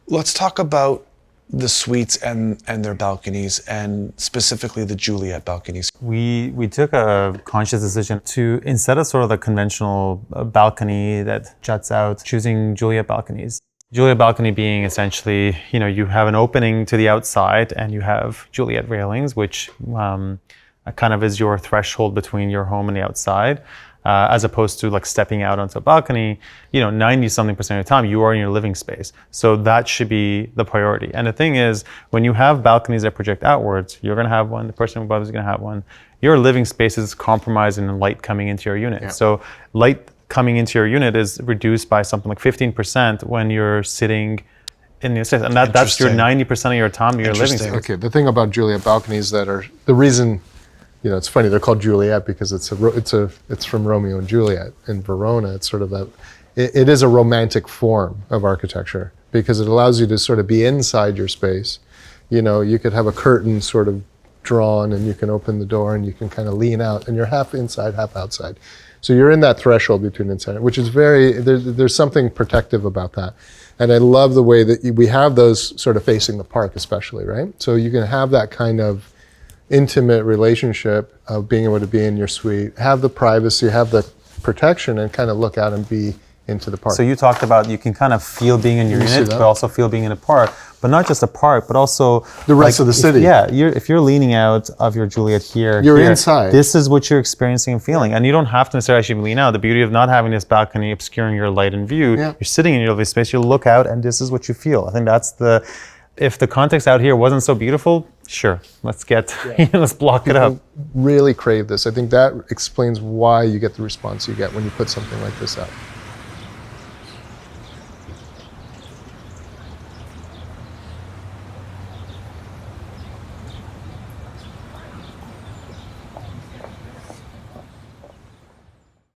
Let's talk about the suites and their balconies, and specifically the Juliette balconies. We took a conscious decision to, instead of sort of the conventional balcony that juts out, choosing Juliette balconies. Juliette balcony being essentially, you have an opening to the outside and you have Juliette railings, which kind of is your threshold between your home and the outside. As opposed to like stepping out onto a balcony, 90-something% of the time you are in your living space. So that should be the priority. And the thing is, when you have balconies that project outwards, you're gonna have one, the person above is gonna have one. Your living space is compromised in light coming into your unit. Yeah. So light coming into your unit is reduced by something like 15% when you're sitting in your space. And that's your 90% of your time in your living space. Okay, the thing about Juliette balconies that are, the reason, it's funny, they're called Juliette because it's from Romeo and Juliet in Verona. It's sort of it is a romantic form of architecture because it allows you to sort of be inside your space. You could have a curtain sort of drawn and you can open the door and you can kind of lean out and you're half inside, half outside. So you're in that threshold between inside, which is there's something protective about that. And I love the way that we have those sort of facing the park especially, right? So you can have that kind of intimate relationship of being able to be in your suite, have the privacy, have the protection, and kind of look out and be into the park. So you talked about you can kind of feel being in your unit, but also feel being in a park. But not just a park, but also the rest of the city. If you're leaning out of your Juliette here, you're inside. This is what you're experiencing and feeling. And you don't have to necessarily actually lean out. The beauty of not having this balcony obscuring your light and view, you're sitting in your living space, you look out and this is what you feel. I think that's if the context out here wasn't so beautiful, sure, let's block it up. Really crave this. I think that explains why you get the response you get when you put something like this out.